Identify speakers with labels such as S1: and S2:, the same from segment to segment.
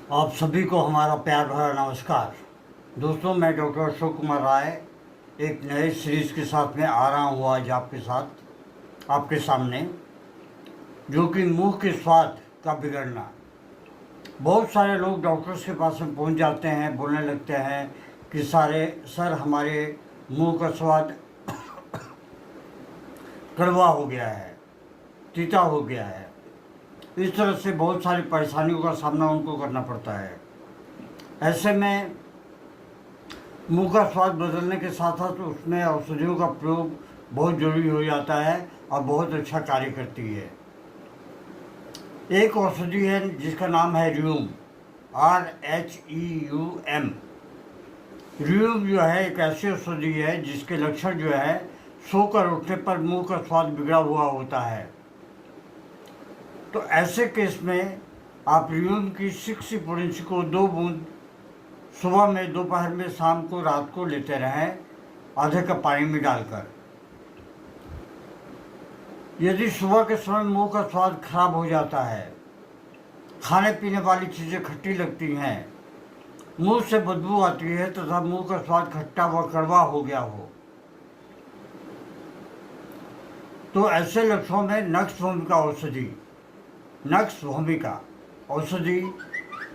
S1: आप सभी को हमारा प्यार भरा नमस्कार। दोस्तों, मैं डॉक्टर अशोक कुमार राय एक नए सीरीज के साथ में आ रहा हूँ आज आपके साथ, आपके सामने, जो कि मुंह के स्वाद का बिगड़ना। बहुत सारे लोग डॉक्टर्स के पास में पहुँच जाते हैं, बोलने लगते हैं कि सर हमारे मुंह का स्वाद कड़वा हो गया है, तीता हो गया है। इस तरह से बहुत सारी परेशानियों का सामना उनको करना पड़ता है। ऐसे में मुंह का स्वाद बदलने के साथ साथ उसमें औषधियों का प्रयोग बहुत जरूरी हो जाता है और बहुत अच्छा कार्य करती है। एक औषधि है जिसका नाम है RHEUM, RHEUM। RHEUM जो है एक ऐसी औषधि है जिसके लक्षण जो है सोकर उठने पर मुंह का स्वाद बिगड़ा हुआ होता है। तो ऐसे केस में आप RHEUM की 6 पोटेंसी को 2 बूंद सुबह में, दोपहर में, शाम को, रात को लेते रहें, आधे कप पानी में डालकर। यदि सुबह के समय मुंह का स्वाद खराब हो जाता है, खाने पीने वाली चीज़ें खट्टी लगती हैं, मुंह से बदबू आती है तथा मुंह का स्वाद खट्टा व कड़वा हो गया हो, तो ऐसे लक्षणों में नक्स भूमिका औषधि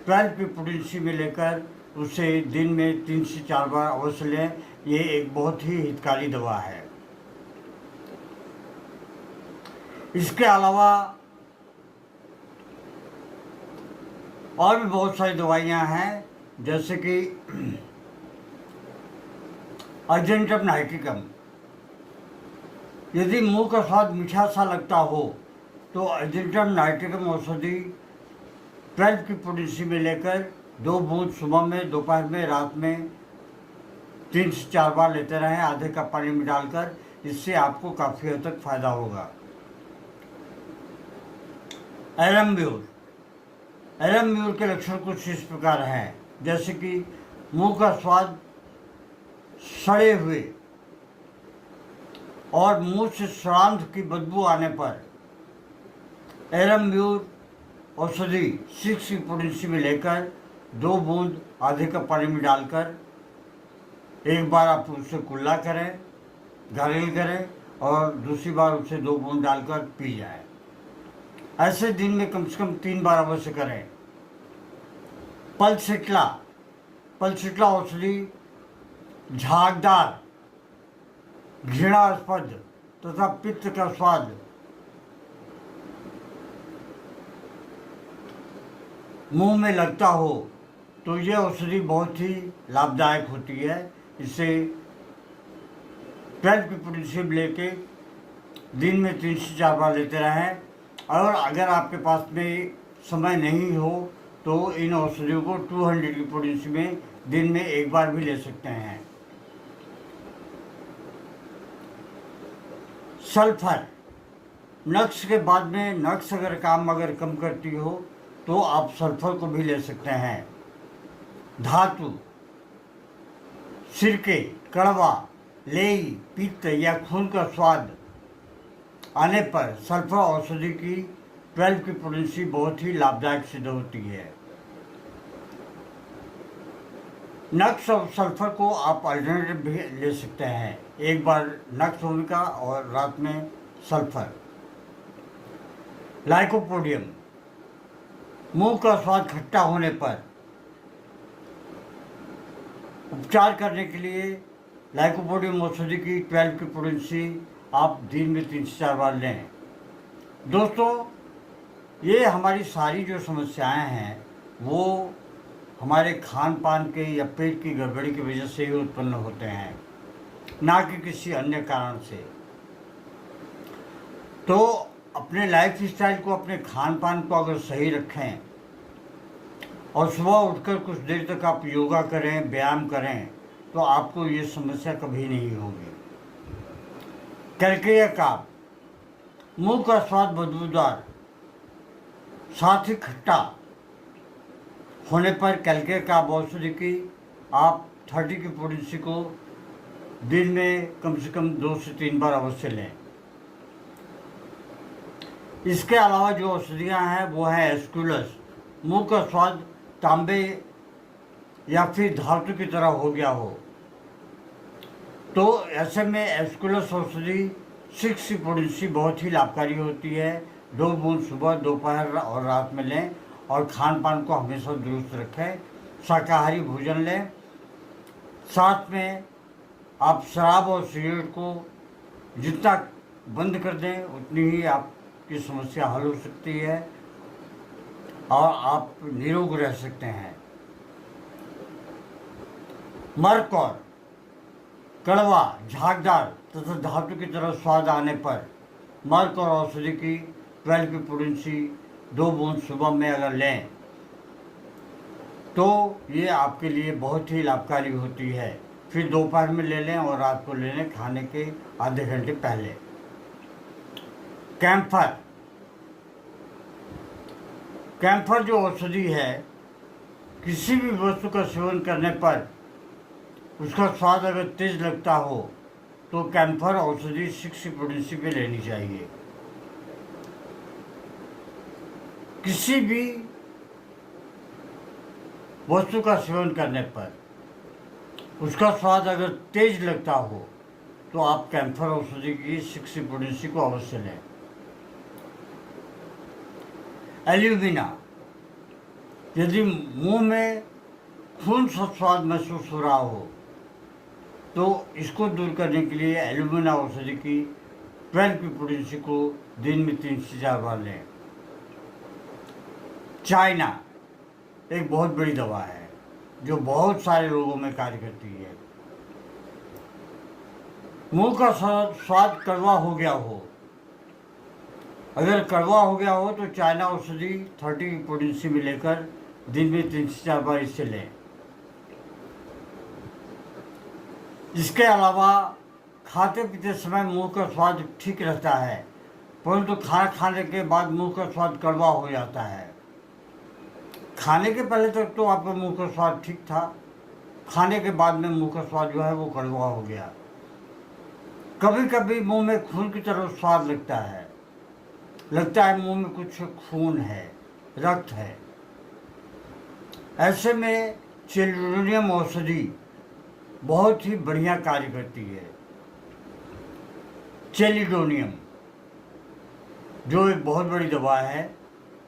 S1: 12 की पोटेंसी में लेकर उसे दिन में 3 से 4 बार अवश्य लें। ये एक बहुत ही हितकारी दवा है। इसके अलावा और भी बहुत सारी दवाइयाँ हैं, जैसे कि अर्जेंटम नाइट्रिकम। यदि मुंह का स्वाद मीठा सा लगता हो तो अर्जेंटम नाइट्रिकम औषधि 12 की पोटेंसी में लेकर 2 बूंद सुबह में, दोपहर में, रात में 3 से 4 बार लेते रहें, आधे कप पानी में डालकर। इससे आपको काफ़ी हद तक फायदा होगा। एलम्ब्यूर के लक्षण कुछ इस प्रकार हैं, जैसे कि मुंह का स्वाद सड़े हुए और मुंह से श्रांत की बदबू आने पर एलम्ब्यूर औषधि 6 की पोटेंसी में लेकर 2 बूंद आधे कप पानी में डालकर एक बार आप उसे कुल्ला करें, घायल करें और दूसरी बार उसे 2 बूंद डालकर पी जाए। ऐसे दिन में कम से कम 3 बार अवश्य करें। पल्सिट्ला औषधि झागदार, घृणास्पद तथा पित्त का स्वाद मुंह में लगता हो तो यह औषधि बहुत ही लाभदायक होती है। इसे 12 की पोटेंसी लेके दिन में 3 से 4 बार लेते रहें। और अगर आपके पास में समय नहीं हो तो इन औषधियों को 200 की पोटेंसी में दिन में 1 बार भी ले सकते हैं। सल्फर, नक्स के बाद में नक्स अगर कम करती हो तो आप सल्फर को भी ले सकते हैं। धातु, सिरके, कड़वा, लेई, पित्त या खून का स्वाद आने पर सल्फर औषधि की 12 की पोटेंसी बहुत ही लाभदायक सिद्ध होती है। नक्स और सल्फर को आप अल्टरनेटिव भी ले सकते हैं, एक बार नक्स भूमिका और रात में सल्फर। लाइकोपोडियम, मुंह का स्वाद खट्टा होने पर उपचार करने के लिए लाइकोपोडियम औषधि की 12 की पोटेंसी आप दिन में 3 से 4 बार लें। दोस्तों, ये हमारी सारी जो समस्याएं हैं वो हमारे खान पान के या पेट की गड़बड़ी की वजह से ही उत्पन्न होते हैं, ना कि किसी अन्य कारण से। तो अपने लाइफ स्टाइल को, अपने खान पान को अगर सही रखें और सुबह उठकर कुछ देर तक आप योगा करें, व्यायाम करें, तो आपको ये समस्या कभी नहीं होगी। कैल्केरिया काप, मुंह का स्वाद बदबूदार साथ ही खट्टा होने पर कैल्केरिया काप औषधि की आप 30 की पोटेंसी को दिन में कम से कम 2 से 3 बार अवश्य लें। इसके अलावा जो औषधियाँ हैं वो है एस्क्यूलस, मुंह का स्वाद तांबे या फिर धातु की तरह हो गया हो, तो ऐसे में एस्कुलस औषधि 6 पोटेंसी बहुत ही लाभकारी होती है। 2 बूंद सुबह, दोपहर और रात में लें और खान पान को हमेशा दुरुस्त रखें। शाकाहारी भोजन लें। साथ में आप शराब और सिगरेट को जितना बंद कर दें उतनी ही आपकी समस्या हल हो सकती है और आप निरोग रह सकते हैं। मर्क और कड़वा, झागदार तथा धातु की तरह स्वाद आने पर मर्क और औषधि की 12 की पोटेंसी 2 बूंद सुबह में अगर लें तो ये आपके लिए बहुत ही लाभकारी होती है। फिर दोपहर में ले लें और रात को ले लें खाने के आधे घंटे पहले। कैम्फर जो औषधि है, किसी भी वस्तु का सेवन करने पर उसका स्वाद अगर तेज लगता हो तो कैम्फर औषधि 6 पोटेंसी पे लेनी चाहिए। किसी भी वस्तु का सेवन करने पर उसका स्वाद अगर तेज लगता हो तो आप कैम्फर औषधि की 6 पोटेंसी को अवश्य लें। एल्यूमिना, यदि मुंह में खून सा स्वाद महसूस हो रहा हो तो इसको दूर करने के लिए एल्यूमिना औषधि की 12 की पोटेंसी को दिन में 3 से 4 बार लें। चाइना एक बहुत बड़ी दवा है जो बहुत सारे रोगों में कार्य करती है। मुंह का स्वाद कड़वा हो गया हो, अगर कड़वा हो गया हो तो चाइना औषधि 30 की पोटेंसी में लेकर दिन में 3 से 4 बार इसे लें। इसके अलावा खाते पीते समय मुंह का स्वाद ठीक रहता है, परंतु खाना खाने के बाद मुंह का स्वाद कड़वा हो जाता है। खाने के पहले तक तो आपका मुंह का स्वाद ठीक था, खाने के बाद में मुंह का स्वाद जो है वो कड़वा हो गया। कभी कभी मुंह में खून की तरह स्वाद लगता है मुंह में कुछ खून है, रक्त है। ऐसे में चेलिडोनियम औषधि बहुत ही बढ़िया कार्य करती है। चेलिडोनियम जो एक बहुत बड़ी दवा है,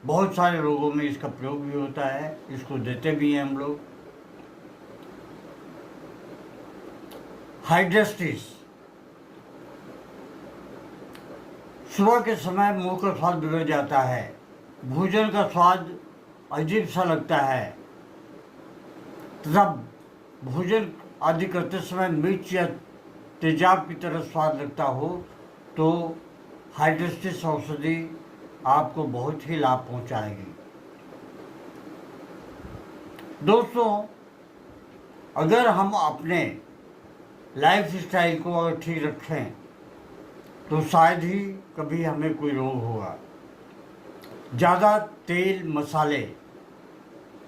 S1: बहुत सारे रोगों में इसका प्रयोग भी होता है, इसको देते भी हैं हम लोग। हाइड्रेस्टिस, सुबह के समय मुंह का स्वाद बिगड़ जाता है, भोजन का स्वाद अजीब सा लगता है तथा भोजन आदि करते समय मिर्च या तेजाब की तरह स्वाद लगता हो तो हाइड्रेस्टिस औषधि आपको बहुत ही लाभ पहुंचाएगी। दोस्तों, अगर हम अपने लाइफ स्टाइल को अगर ठीक रखें तो शायद ही कभी हमें कोई रोग होगा। ज़्यादा तेल मसाले,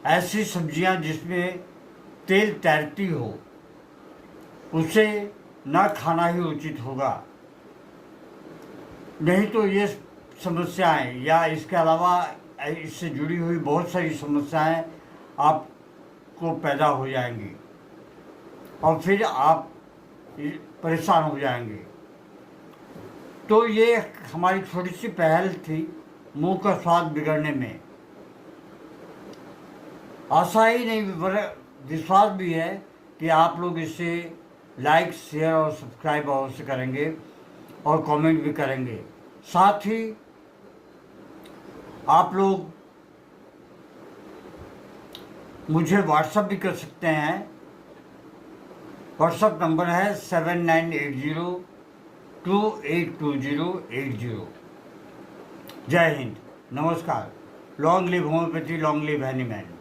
S1: ऐसी सब्जियां जिसमें तेल तैरती हो, उसे ना खाना ही उचित होगा। नहीं तो ये समस्याएं या इसके अलावा इससे जुड़ी हुई बहुत सारी समस्याएं आपको पैदा हो जाएंगी और फिर आप परेशान हो जाएंगे। तो ये हमारी छोटी सी पहल थी मुंह का स्वाद बिगड़ने में। आशा ही नहीं विश्वास भी है कि आप लोग इसे लाइक, शेयर और सब्सक्राइब अवश्य करेंगे और कमेंट भी करेंगे। साथ ही आप लोग मुझे व्हाट्सएप भी कर सकते हैं। व्हाट्सएप नंबर है 7980282080। जय हिंद, नमस्कार। Long live homeopathy, long live एनीमैन।